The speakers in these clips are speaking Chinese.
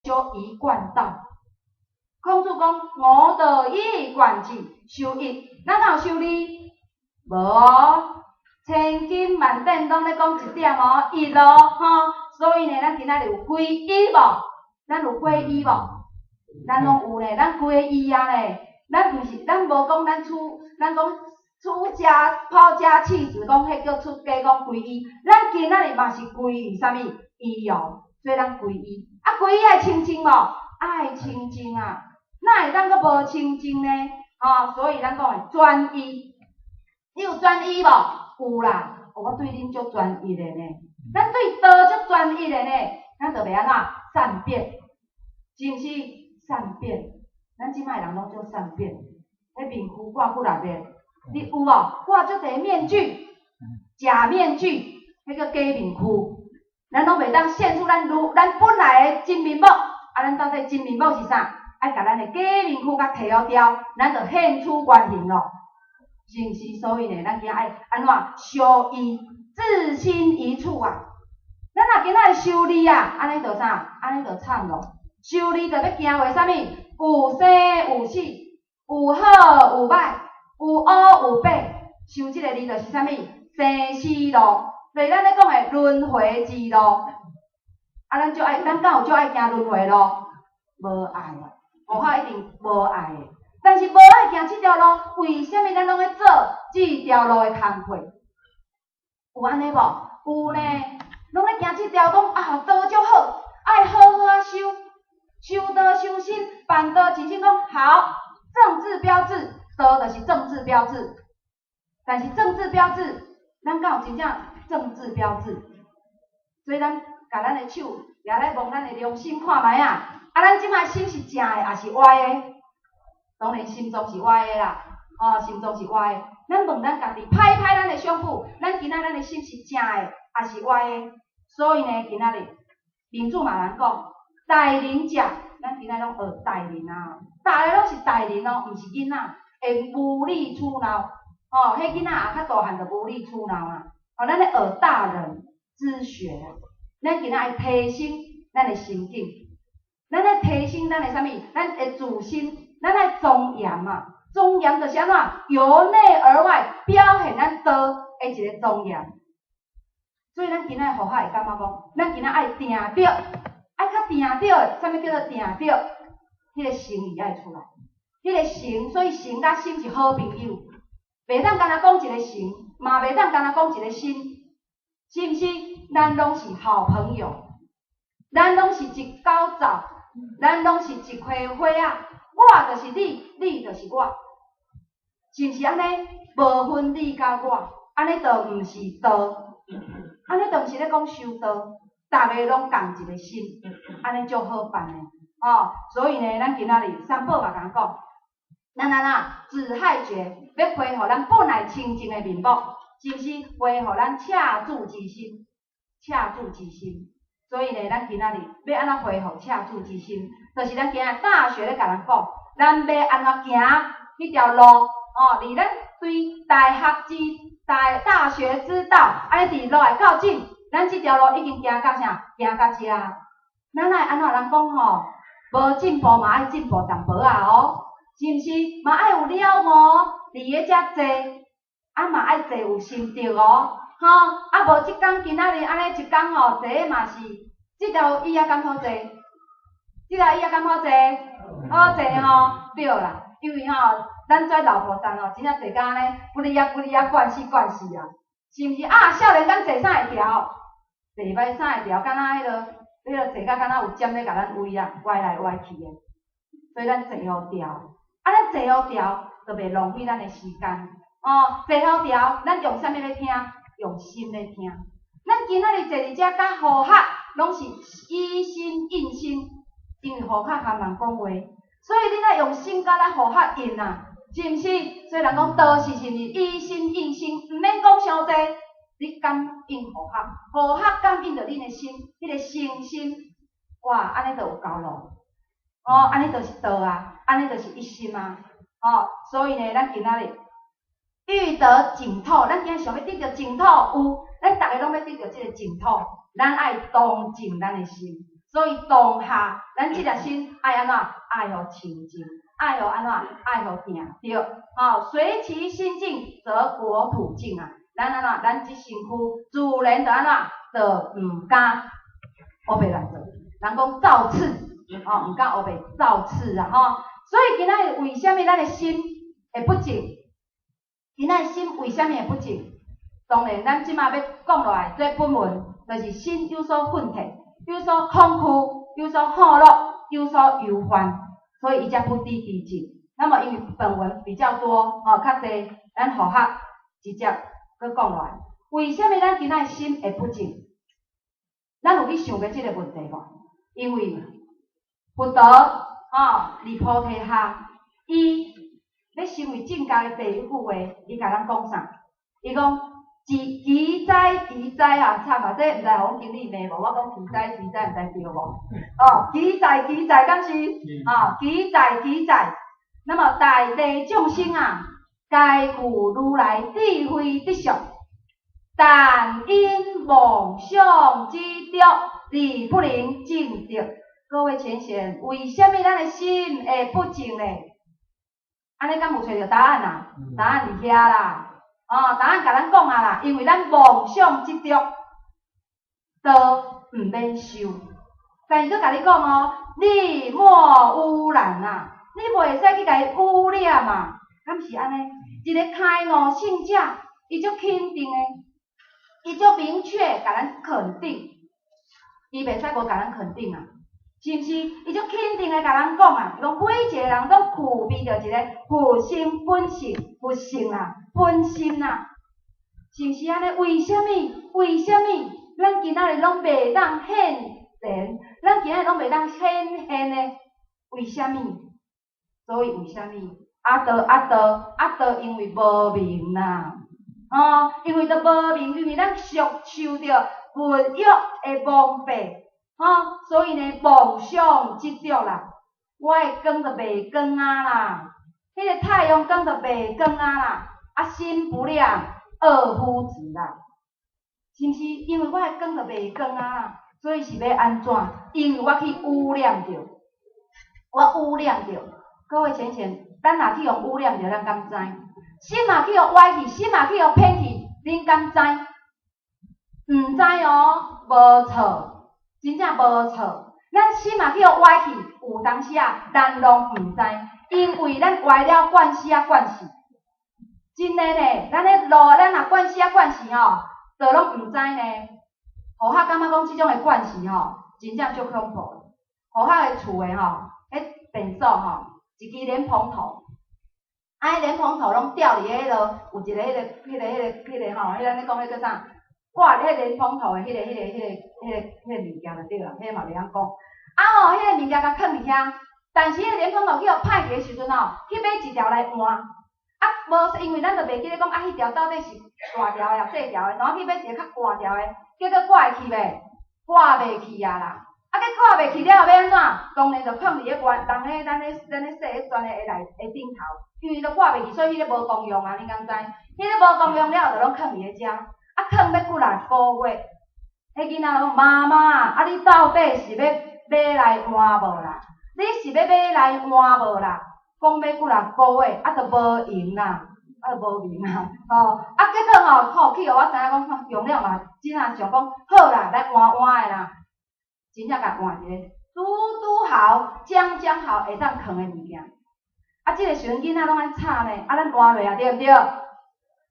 修一贯道。孔子讲我得一贯之，修一，咱哪有修二？无哦，千金万典拢咧讲一点哦，一咯吼。所以呢，咱今仔日有皈依无？咱有皈依无？咱拢有咧，咱皈依啊咧。咱毋是，咱无讲咱讲出家抛家弃子，讲迄叫出家讲皈依。咱今仔日嘛是皈依啥物？依哦，所以咱皈依。啊，皈依爱清净无？爱清净啊，哪会当阁无清净呢？所以咱讲诶专一。你有专一无？有啦，我对恁足专一的呢。咱对道足专一的呢，咱就袂安怎善变，是毋是？善变，咱即摆人拢足善变。迄面躯挂几内面，你有无？挂足个面具，假面具，迄个假面躯，咱拢袂当现出咱本来的真面目。咱到底真面目是啥？爱甲咱的假面躯甲摕了掉，咱就现出原形咯。是毋是？所以呢，咱今爱安怎修一，自心一处啊。咱若今仔修二啊，安尼就啥？安尼就惨咯。修二就要行为啥物？有生有死，有好有歹，有黑有白。修即个二就是啥物？生死路，就是咱咧讲的轮回之路。咱就爱，咱敢有就爱行轮回路？无爱啊，学校一定无爱的。但是无爱行即条路，为什么咱拢咧做即条路的工课？有安尼无？有呢，拢咧行即条讲道足好，爱好好啊修，修道修心，办道真心讲好，政治标志，道就是政治标志。但是政治标志，咱敢有真正政治标志？所以咱甲咱的手掠来摸咱的良心看觅啊！咱即摆心是正的，还是歪的？当然心中是歪的啦，心中是歪的。咱问咱家己，拍拍咱的胸脯，咱今仔咱的心是正的，还是歪的？所以呢，今仔日民主嘛人讲，大人者，咱今仔拢学大人啊，大个拢是大人哦，毋是囡仔，会无理取闹。迄囡仔也较大汉就无理取闹啊。咱咧学大人之学，咱今仔爱提升咱的心境，咱咧提升咱的啥物？咱的自信。咱爱庄严嘛，庄严就是安怎？由内而外表现咱道的一个庄严。所以咱今仔互较会感觉讲，咱今仔爱定着，爱较定着的，啥物叫做定着？迄个诚意爱出来，迄个诚，所以诚甲心是好朋友，袂当干那讲一个诚，嘛袂当干那讲一个心，是毋是？咱拢是好朋友，咱拢是一狗灶，咱拢是一块花啊。我就是你，你就是我，是毋是安尼？无分你甲我，安尼就毋是道，安尼就毋是咧讲修道，逐个拢共一个心，安尼就好办诶。所以呢，咱今仔日三宝嘛甲讲，咱自害觉要恢复咱本来清净诶面目，是毋是？恢复咱恰住之心，恰住之心。所以呢，咱今仔日要安怎恢复恰住之心？就是咱今日大学咧甲咱讲，咱要安怎行迄条路离咱对大学之道，安尼伫路会较近。咱即条路已经行到啥？行到遮。咱爱安怎人讲无进步嘛爱进步淡薄啊是毋是？嘛爱有了悟，离个遮坐，嘛爱坐有心得无即工今仔日安尼一工坐嘛是，即条椅敢好坐？即条椅敢好坐？好坐对啦，因为咱跩老婆生真正坐甲安尼，不哩啊惯死啊，是毋是？少年敢坐啥会调？坐歹啥会调？敢若迄个坐甲敢若有尖咧甲咱围啊，歪来歪去诶。所以咱坐好调，咱坐好调就袂浪费咱诶时间。坐好调，咱用啥物咧听？用心咧听。咱今仔日坐伫遮甲好客，拢是以心应心，因为好客含人讲话。所以你爱用心甲咱好客应啊，是毋是？所以人讲道是是以心应心，毋免讲伤济，你感应好客，好客感应着恁的心，迄个诚心，哇，安尼就有够咯。安尼就是道啊，安尼就是一心啊。所以呢，咱今仔日欲得净土，咱今日想要得着净土，有，咱逐个拢要得着即个净土，咱爱动静咱的心。所以当下咱即粒心爱安怎？爱互清净，爱互安怎？爱互定着。随其心静，则国土静啊。咱安怎？咱即身躯自然就安怎？就毋敢乌白乱做。人讲造次，毋敢乌白造次啊，所以今仔日为虾米咱的心会不静？今仔日心为虾米会不静？当然，咱即马要讲落来做本文，就是心有所愤悌，有所恐惧，有所好乐，有所忧患，所以伊才不地地静。那么因为本文比较多，较济，咱互学直接去讲落来。为虾米咱今仔日心会不静？咱有去想过即个问题无？因为佛陀离菩提下，伊咧成为正教的第一句话，伊甲咱讲啥？伊讲。奇哉奇哉啊！惨啊！这毋知互阮经理骂无？我讲奇哉奇哉，毋知对无？奇哉奇哉，敢是？奇哉奇哉。那么大地众生啊，皆具如来智慧德相，但因妄想执着，而不能静着。各位浅显，为什么咱的心会不静呢？安尼敢有找到答案啊？答案伫遐啦。答案甲咱讲啊啦，因为咱妄想执着，都毋免受。但是佫甲你讲你莫污染啊，你袂使去甲伊污染啊，敢是安尼？一个开悟圣者，伊足肯定的，伊足明确甲咱肯定，伊袂使无甲咱肯定啊，是毋是？伊足肯定的甲咱讲啊，讲每一个人都具备着一个佛心本性，佛性啊。本心啊，是毋是安尼？为什么？为什么？咱今仔日拢袂当显现？咱今仔日拢袂当显现呢？为什么？所以为什么？阿道，因为无明啦，因为着无明，因为咱受着佛欲的蒙蔽，所以呢，妄想执着啦。我的光着袂光啊啦，迄个太阳光着袂光啊啦。心不亮，二夫子啦，是毋是？因为我的光就袂光啊，所以是要安怎？因为我去污染着，我污染着。各位浅浅，咱若去互污染着，咱敢知？心嘛去互歪去，心嘛去互偏去，恁敢知？毋知无错，真正无错。咱心嘛去互歪去，有当时咱拢毋知，因为咱歪了惯势惯势。真诶呢，咱咧路，咱若惯势惯势就拢毋知呢。互客感觉讲即种诶惯势真正足恐怖。互客诶厝诶迄便所一支莲蓬头，迄莲蓬头拢吊伫迄落，有一个迄咱咧讲迄叫啥？挂伫迄莲蓬头诶迄个物件就对啦，迄嘛袂晓讲。迄个物件甲囥伫遐，但是迄个莲蓬头去互歹去诶时阵去买一条来换。无，因为咱就袂记得讲迄条到底是大条诶，细条诶，然后去买一个较大条诶，结果挂会去袂？挂袂去啊啦！结挂袂去了后要安怎？当然就放伫个咱咧说迄砖诶顶头，因为都挂袂去，所以迄个无功用啊，你敢知？迄个无功用了就拢放伫个遮，放要几来个月？迄囡仔讲妈妈，你到底是要买来换无啦？你是要买来换无啦？讲要几来个月，就无用啦，就无用啦，结果去互我知影讲用了嘛，真啊想讲好啦，来换诶啦，真正甲换一个，拄好，将好会当囥诶物件，即个时阵囡仔拢爱吵呢，咱换落啊对毋对？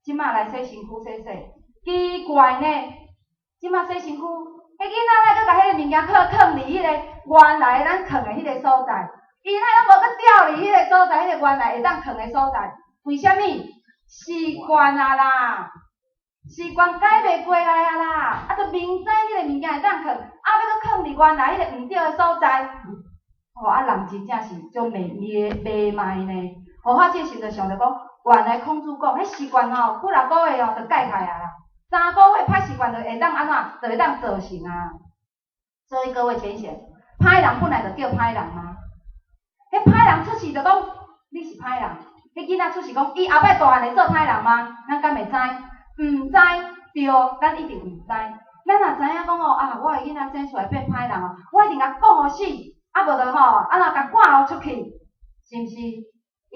即马来洗身躯洗，奇怪呢，即马洗身躯，迄囡仔咧，佮甲迄个物件囥伫迄个原来咱囥诶迄个所在。伊那拢无去调离迄个所在，迄个原来会当囥诶所在，为虾米？习惯啊啦，习惯改袂过来啊啦，就明知迄个物件会当囥，要搁囥伫原来迄个毋对诶所在，人真正是种袂歹呢。我即时就想着讲，原来孔子讲，迄习惯几来个月就改开啊啦，3个月歹习惯就会当安怎？就会当造成啊。所以各位浅显，歹人本来就叫歹人嘛。迄歹人出世就讲你是歹人，迄囡仔出世讲伊后摆大汉会做歹人吗？咱敢会知？毋知，对，咱一定毋知。咱若知影讲哦，啊，我的囡仔生出来变歹人哦，我一定甲讲互死，啊无就吼，啊若甲赶互出去，是毋是？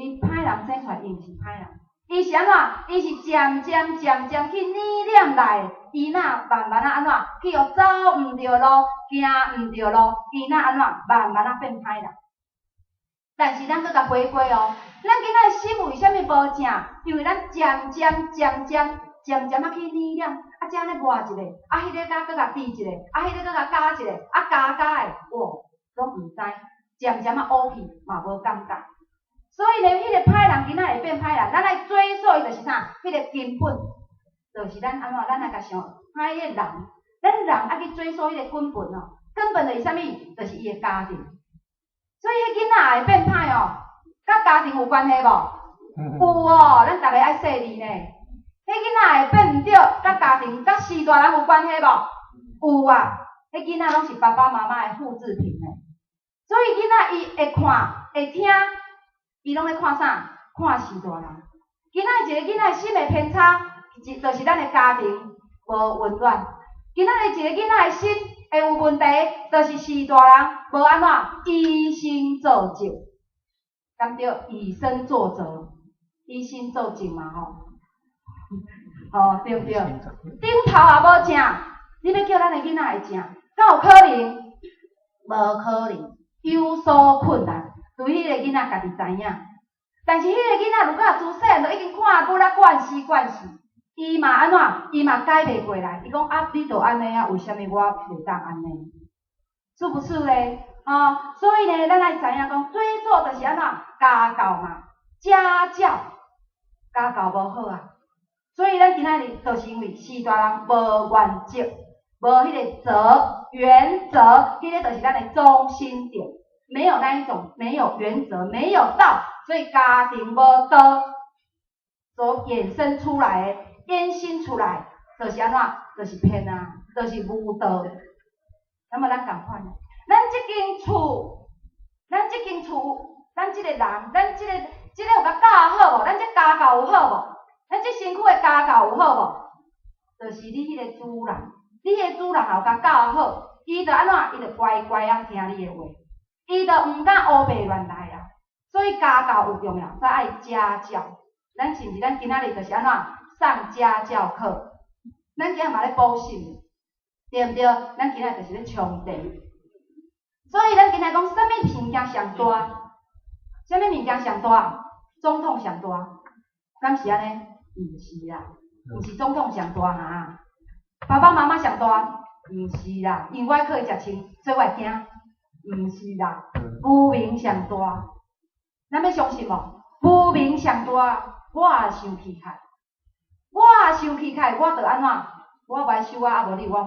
伊歹人生出来，伊毋是歹人，伊是安怎？伊是渐渐去念念来，伊若慢慢安怎去互走毋对路，行毋对路，伊若安怎慢慢变歹人。但是咱搁甲回归哦，咱囡仔的心为虾米无正？因为咱渐渐去念念，啊，这咧磨一个，啊，迄个甲搁甲滴一个，啊，迄个搁甲加一个，啊，加的，哇，拢毋知，渐渐乌去嘛无感觉。所以呢，迄个歹人囡仔会变歹人，咱来追溯伊就是啥？迄个根本，就是咱安怎？咱来甲想，歹个人，咱人爱去追溯迄个根本哦。根本就是啥物？就是伊个家庭。所以迄囡仔会变歹哦，甲家庭有关系无？有哦，咱逐个爱说理呢。迄囡仔会变毋对，甲家庭、甲四大人有关系无？有啊，迄囡仔拢是爸爸妈妈的复制品呢。所以囡仔伊会看、会听。伊拢咧看啥？看四大人。囡仔一个囡仔心的偏差，就是咱的家庭无温暖。囡仔一个囡仔的心会有问题，就是四大人无安怎以身作则，敢对？以身作则，以身作则嘛吼。哦，对不对？顶头也无正，你要叫咱的囡仔会正，敢有可能？无可能，有所困难。对迄个囡仔家己知影，但是迄个囡仔如果自细汉就已经看过啦惯死，伊嘛安怎？伊嘛改袂过来。伊讲啊，你著安尼啊，为虾米我袂当安尼？是不是咧？所以呢，咱来知影讲，最早就是安怎家教嘛，家教无好啊。所以咱今仔日就是因为四大人无原则，无迄个原则，迄个就是咱的中心点。没有那一种，没有原则，没有道，所以家庭无道所衍生出来的、衍生出来，就是安怎？就是骗啊，就是无道。那么咱共款，咱这间厝，咱这个人，咱这个有甲教好无？咱这家教有好无？咱这身躯的家教有好无？就是你迄个主人，你迄个主人有甲教好，伊就安怎？伊就乖乖啊听你的话。伊就毋敢乌白乱来啊，所以家教有重要，再爱家教。咱是毋是咱今仔日就是安怎上家教课？咱今仔嘛咧补习，对毋对？咱今仔就是咧充电。所以咱今仔讲，啥物物件上大？啥物物件上大？总统上大？敢是安尼？毋是啦，毋是总统上大哈。爸爸妈妈上大？毋是啦，因为我可以食青，所以我会惊。毋是啦，无名上大，咱要相信无？无名上大，我也生气慨，我就安怎？我袂收啊，啊无你我。